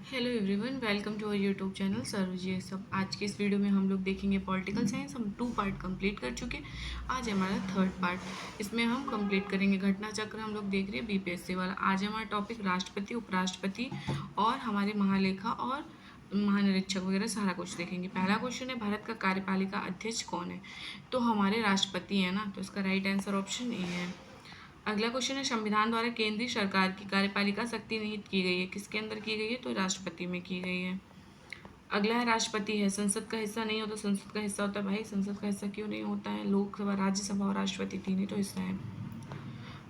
Hello everyone, welcome to our YouTube channel सर्वजी सब। आज के इस वीडियो में हम लोग देखेंगे पॉलिटिकल साइंस। हम 2 पार्ट कंप्लीट कर चुके। आज हमारा 3rd पार्ट, इसमें हम कंप्लीट करेंगे घटना चक्र। हम लोग देख रहे हैं बीपीएससी वाला। आज हमारा टॉपिक राष्ट्रपति, उपराष्ट्रपति और हमारे महालेखा और महानिरीक्षक वगैरह सारा कुछ देखेंगे। पहला क्वेश्चन है, भारत का कार्यपालिका अध्यक्ष कौन है? तो हमारे राष्ट्रपति है ना, तो इसका राइट आंसर ऑप्शन ए है। अगला क्वेश्चन है, संविधान द्वारा केंद्रीय सरकार की कार्यपालिका शक्ति निहित की गई है, किसके अंदर की गई है? तो राष्ट्रपति में की गई है। अगला है, राष्ट्रपति है संसद का हिस्सा नहीं होता, संसद का हिस्सा होता है। भाई संसद का हिस्सा क्यों नहीं होता है? लोकसभा, राज्यसभा और राष्ट्रपति तीन ही तो हिस्सा है।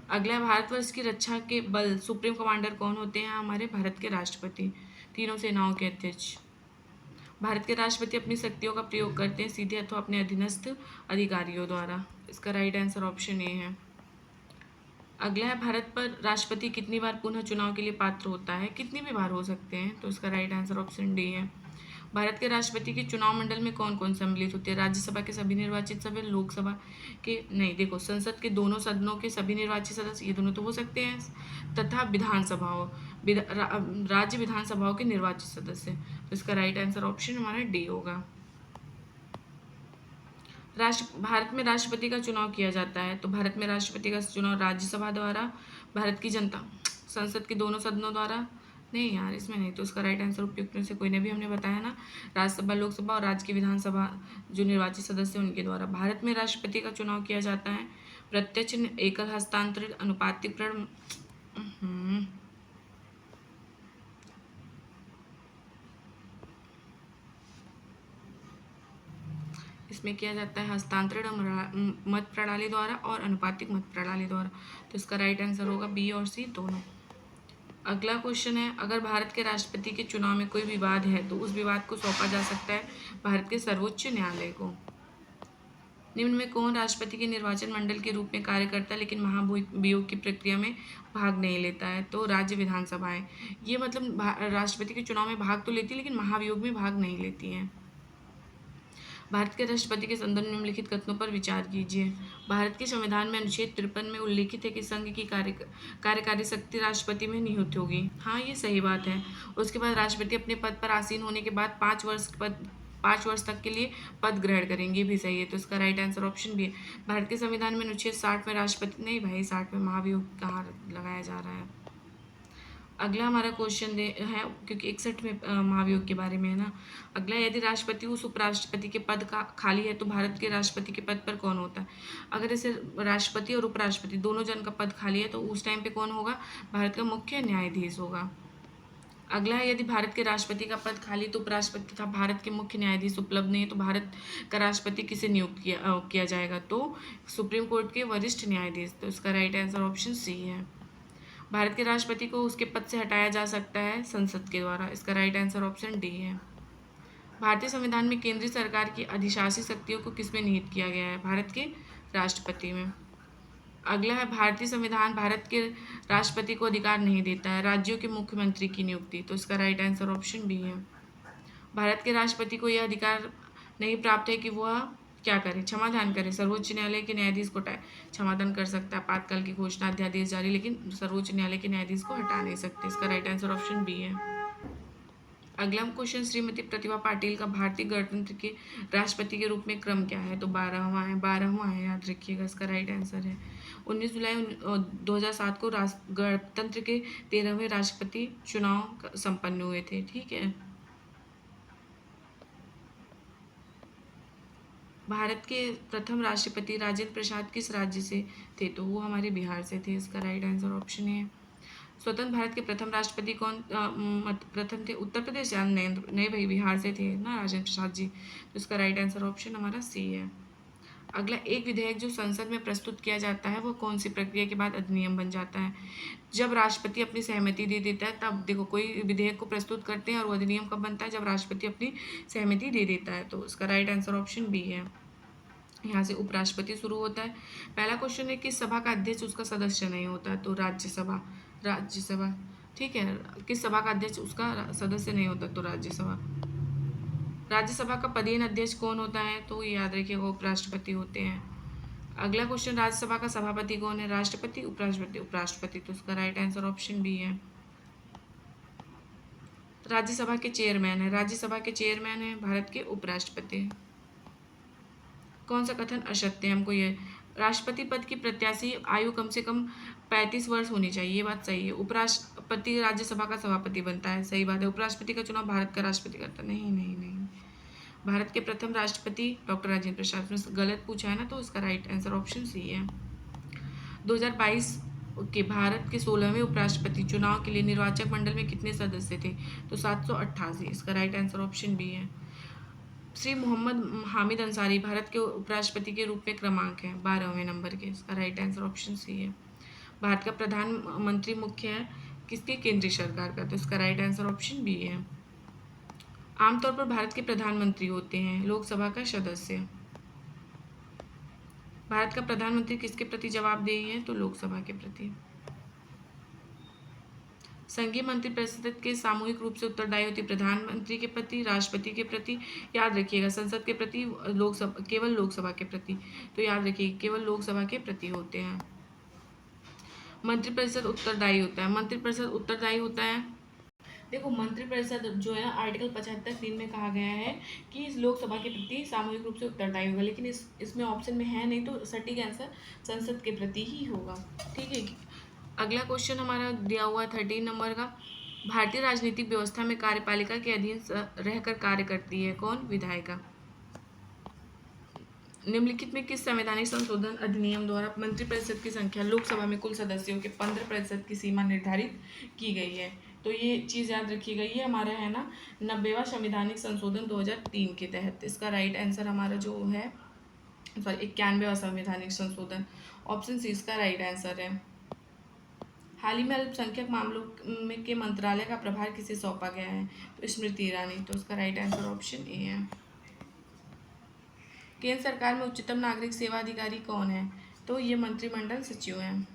अगला है, भारतवर्ष की रक्षा के बल सुप्रीम कमांडर कौन होते हैं? हमारे भारत के राष्ट्रपति, तीनों सेनाओं के अध्यक्ष। भारत के राष्ट्रपति अपनी शक्तियों का प्रयोग करते हैं सीधे अथवा अपने अधीनस्थ अधिकारियों द्वारा। इसका राइट आंसर ऑप्शन ए है। अगला है, भारत पर राष्ट्रपति कितनी बार पुनः चुनाव के लिए पात्र होता है? कितनी भी बार हो सकते हैं, तो इसका राइट आंसर ऑप्शन डी है। भारत के राष्ट्रपति के चुनाव मंडल में कौन कौन सम्मिलित होते हैं? राज्यसभा के सभी निर्वाचित सभ्य, लोकसभा के नहीं, देखो संसद के दोनों सदनों के सभी निर्वाचित सदस्य, ये दोनों तो हो सकते हैं, तथा विधानसभाओं राज्य विधानसभाओं के निर्वाचित सदस्य। तो इसका राइट आंसर ऑप्शन हमारा डी होगा। भारत में राष्ट्रपति का चुनाव किया जाता है, तो भारत में राष्ट्रपति का चुनाव राज्यसभा द्वारा, भारत की जनता संसद के दोनों सदनों द्वारा। नहीं यार, इसमें नहीं, तो उसका राइट आंसर उपयुक्त में से कोई ने भी हमने बताया ना, राज्यसभा, लोकसभा और राज्य की विधानसभा जो निर्वाचित सदस्य उनके द्वारा। भारत में राष्ट्रपति का चुनाव किया जाता है प्रत्यक्ष, एकल हस्तांतरित, अनुपातिक इसमें किया जाता है हस्तांतरण मत प्रणाली द्वारा और अनुपातिक मत प्रणाली द्वारा। तो इसका राइट आंसर होगा बी और सी दोनों। अगला क्वेश्चन है, अगर भारत के राष्ट्रपति के चुनाव में कोई विवाद है तो उस विवाद को सौंपा जा सकता है भारत के सर्वोच्च न्यायालय को। निम्न में कौन राष्ट्रपति के निर्वाचन मंडल के रूप में कार्य करता है लेकिन महाभियोग की प्रक्रिया में भाग नहीं लेता है? तो राज्य विधानसभाएं। ये मतलब राष्ट्रपति के चुनाव में भाग तो लेती है लेकिन महाभियोग में भाग नहीं लेती हैं। भारत के राष्ट्रपति के संदर्भ में निम्नलिखित कथनों पर विचार कीजिए। भारत के संविधान में अनुच्छेद 53 में उल्लिखित है कि संघ की कार्यकारी शक्ति राष्ट्रपति में निहित होगी। हाँ, ये सही बात है। उसके बाद राष्ट्रपति अपने पद पर आसीन होने के बाद 5 वर्ष तक के लिए पद ग्रहण करेंगे, भी सही है। तो इसका राइट आंसर ऑप्शन भी है। भारत के संविधान में अनुच्छेद 60 में राष्ट्रपति, नहीं भाई 60 में महाभियोग कहाँ लगाया जा रहा है। अगला हमारा क्वेश्चन है, क्योंकि 61 में महाभियोग के बारे में है ना। अगला, यदि राष्ट्रपति उस उपराष्ट्रपति के पद का खाली है तो भारत के राष्ट्रपति के पद पर कौन होता है? अगर इसे राष्ट्रपति और उपराष्ट्रपति दोनों जन का पद खाली है तो उस टाइम पे कौन होगा? भारत का मुख्य न्यायाधीश होगा। अगला है, यदि भारत के राष्ट्रपति का पद खाली तो उपराष्ट्रपति तथा भारत के मुख्य न्यायाधीश उपलब्ध नहीं है तो भारत का राष्ट्रपति किसे नियुक्त किया जाएगा? तो सुप्रीम कोर्ट के वरिष्ठ न्यायाधीश। तो इसका राइट आंसर ऑप्शन सी है। भारत के राष्ट्रपति को उसके पद से हटाया जा सकता है संसद के द्वारा। इसका राइट आंसर ऑप्शन डी है। भारतीय संविधान में केंद्रीय सरकार की अधिशासी शक्तियों को किसमें निहित किया गया है? भारत के राष्ट्रपति में। अगला है, भारतीय संविधान भारत के राष्ट्रपति को अधिकार नहीं देता है राज्यों के मुख्यमंत्री की नियुक्ति। तो इसका राइट आंसर ऑप्शन बी है। भारत के राष्ट्रपति को यह अधिकार नहीं प्राप्त है कि वह क्या करे? क्षमादान करे। सर्वोच्च न्यायालय के न्यायाधीश को क्षमादान कर सकता है, आपातकाल की घोषणा, अध्यादेश जारी, लेकिन सर्वोच्च न्यायालय के न्यायाधीश को हटा नहीं सकते। इसका राइट आंसर ऑप्शन बी है। अगला क्वेश्चन, श्रीमती प्रतिभा पाटिल का भारतीय गणतंत्र के राष्ट्रपति के रूप में क्रम क्या है? तो 12वां है, याद रखिएगा। इसका राइट आंसर है। 19 जुलाई 2007 को गणतंत्र के 13वें राष्ट्रपति चुनाव संपन्न हुए थे। ठीक है। भारत के प्रथम राष्ट्रपति राजेंद्र प्रसाद किस राज्य से थे? तो वो हमारे बिहार से थे। इसका राइट आंसर ऑप्शन है। स्वतंत्र भारत के प्रथम राष्ट्रपति कौन प्रथम थे? उत्तर प्रदेश या नहीं भाई, बिहार से थे ना राजेंद्र प्रसाद जी। तो इसका राइट आंसर ऑप्शन हमारा सी है। अगला, एक विधेयक जो संसद में प्रस्तुत किया जाता है वो कौन सी प्रक्रिया के बाद अधिनियम बन जाता है? जब राष्ट्रपति अपनी सहमति दे देता है तब। देखो, कोई विधेयक को प्रस्तुत करते हैं और वो अधिनियम कब बनता है? जब राष्ट्रपति अपनी सहमति दे देता है। तो इसका राइट आंसर ऑप्शन बी है। यहाँ से उपराष्ट्रपति शुरू होता है। पहला क्वेश्चन है कि सभा का अध्यक्ष उसका सदस्य नहीं होता, तो राज्यसभा। ठीक है, किस सभा का अध्यक्ष उसका सदस्य नहीं होता? तो राज्यसभा। राज्यसभा का पदेन अध्यक्ष कौन होता है? तो याद रखिएगा, उपराष्ट्रपति होते हैं। अगला क्वेश्चन, राज्यसभा का सभापति कौन है? राष्ट्रपति, उपराष्ट्रपति? उपराष्ट्रपति। तो उसका राइट आंसर ऑप्शन बी है। राज्यसभा के चेयरमैन है, राज्यसभा के चेयरमैन है भारत के उपराष्ट्रपति। कौन सा कथन असत्य है? हमको ये राष्ट्रपति पद की प्रत्याशी आयु कम से कम 35 वर्ष होनी चाहिए, ये बात सही है। उपराष्ट्रपति राज्यसभा का सभापति बनता है, सही बात है। उपराष्ट्रपति का चुनाव भारत का राष्ट्रपति करता है, नहीं नहीं नहीं। भारत के प्रथम राष्ट्रपति डॉक्टर राजेंद्र प्रसाद। में गलत पूछा है ना, तो इसका राइट आंसर ऑप्शन सी है। 2022 के भारत के 16वें उपराष्ट्रपति चुनाव के लिए निर्वाचक मंडल में कितने सदस्य थे? तो 788। इसका राइट आंसर ऑप्शन बी है। श्री मोहम्मद हामिद अंसारी भारत के उपराष्ट्रपति के रूप में क्रमांक है 12वें नंबर के। इसका राइट आंसर ऑप्शन सी है। भारत का प्रधानमंत्री मुख्य है किसके? केंद्रीय सरकार का। तो इसका राइट आंसर ऑप्शन बी है। आमतौर पर भारत के प्रधानमंत्री होते हैं लोकसभा का सदस्य। भारत का प्रधानमंत्री किसके प्रति जवाबदेही है? तो लोकसभा के प्रति। संघीय मंत्रिपरिषद के सामूहिक रूप से उत्तरदायी होती प्रधानमंत्री के प्रति, राष्ट्रपति के प्रति, याद रखिएगा संसद के प्रति, लोकसभा केवल लोकसभा के प्रति। तो याद रखिए केवल लोकसभा के प्रति होते हैं। मंत्रिपरिषद उत्तरदायी होता है, मंत्रिपरिषद उत्तरदायी होता है। देखो मंत्रिपरिषद जो है आर्टिकल 75(3) में कहा गया है कि इस लोकसभा के प्रति सामूहिक रूप से उत्तरदायी होगा, लेकिन इसमें ऑप्शन में है नहीं, तो सटीक आंसर संसद के प्रति ही होगा। ठीक है। अगला क्वेश्चन हमारा दिया हुआ है 13 नंबर का। भारतीय राजनीतिक व्यवस्था में कार्यपालिका के अधीन रहकर कार्य करती है कौन? विधायिका। निम्नलिखित में किस संवैधानिक संशोधन अधिनियम द्वारा मंत्रिपरिषद की संख्या लोकसभा में कुल सदस्यों के 15% की सीमा निर्धारित की गई है? तो ये चीज़ याद रखिएगा, ये हमारा है ना 90वां संवैधानिक संशोधन 2003 के तहत। इसका राइट आंसर हमारा जो है 91वां संवैधानिक संशोधन, ऑप्शन सी इसका राइट आंसर है। हाल ही में अल्पसंख्यक मामलों में के मंत्रालय का प्रभार किसे सौंपा गया है? तो स्मृति ईरानी। तो उसका राइट आंसर ऑप्शन ए है। केंद्र सरकार में उच्चतम नागरिक सेवा अधिकारी कौन है? तो ये मंत्रिमंडल सचिव हैं।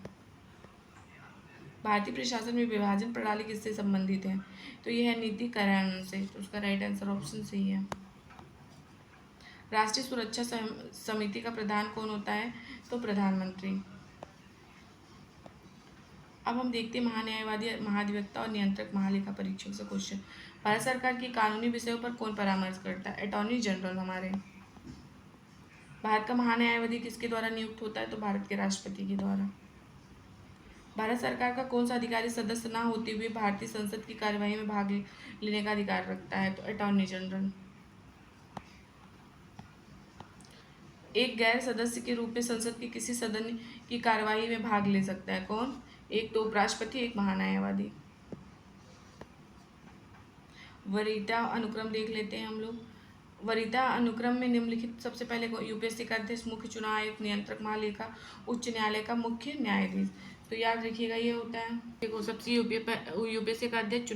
भारतीय प्रशासन में विभाजन प्रणाली किससे संबंधित है? तो यह है नीति कार्यान्वयन से। तो उसका राइट आंसर ऑप्शन सी है। राष्ट्रीय सुरक्षा समिति का प्रधान कौन होता है? तो प्रधानमंत्री। अब हम देखते हैं महान्यायवादी, महाधिवक्ता और नियंत्रक महालेखा परीक्षक से क्वेश्चन। भारत सरकार की कानूनी विषयों पर कौन परामर्श करता है? अटॉर्नी जनरल हमारे। भारत का महान्यायवादी किसके द्वारा नियुक्त होता है? तो भारत के राष्ट्रपति के द्वारा। भारत सरकार का कौन सा अधिकारी सदस्य ना होते हुए भारतीय संसद की कार्यवाही में भाग लेने का अधिकार रखता है? तो अटॉर्नी जनरल। एक गैर सदस्य के रूप में संसद के किसी सदन की कार्यवाही में भाग ले सकता है कौन? एक तो उपराष्ट्रपति, एक महान्यायवादी। वरीयता अनुक्रम देख लेते हैं हम लोग। वरीयता अनुक्रम में निम्नलिखित सबसे पहले यूपीएससी का अध्यक्ष, मुख्य चुनाव आयुक्त, नियंत्रक महालेखा, उच्च न्यायालय का मुख्य न्यायाधीश। तो याद रखिएगा ये होता है। देखो सबसे यूपीएससी का अध्यक्ष,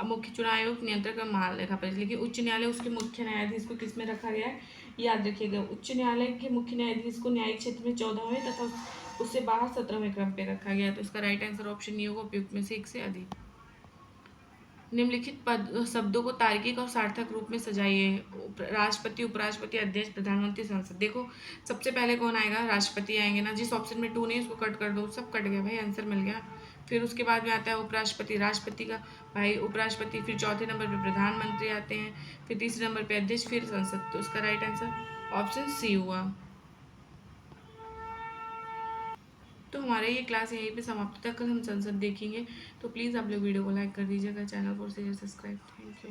मुख्य चुनाव आयुक्त, नियंत्रक और महालेखा परीक्षक, लेकिन उच्च न्यायालय उसके मुख्य न्यायाधीश को किस में रखा गया है? याद रखिएगा उच्च न्यायालय के मुख्य न्यायाधीश को न्यायिक क्षेत्र में 14वें तथा उससे बाहर 17वें क्रम पे रखा गया। तो इसका राइट आंसर ऑप्शन ये होगा, उपयुक्त में से एक से अधिक। निम्नलिखित शब्दों को तार्किक और सार्थक रूप में सजाइए। राष्ट्रपति, उपराष्ट्रपति, अध्यक्ष, प्रधानमंत्री, संसद। देखो सबसे पहले कौन आएगा? राष्ट्रपति आएंगे ना। जिस ऑप्शन में 2 नहीं उसको कट कर दो, सब कट गया भाई, आंसर मिल गया। फिर उसके बाद में आता है उपराष्ट्रपति, राष्ट्रपति का भाई उपराष्ट्रपति, फिर चौथे नंबर पे प्रधानमंत्री आते हैं, फिर तीसरे नंबर पे अध्यक्ष, फिर संसद। तो उसका राइट आंसर ऑप्शन सी हुआ। तो हमारे ये क्लास यहीं पे समाप्त होता है। कल हम संसद देखेंगे। तो प्लीज़ आप लोग वीडियो को लाइक कर दीजिएगा, चैनल को शेयर सब्सक्राइब। Thank you.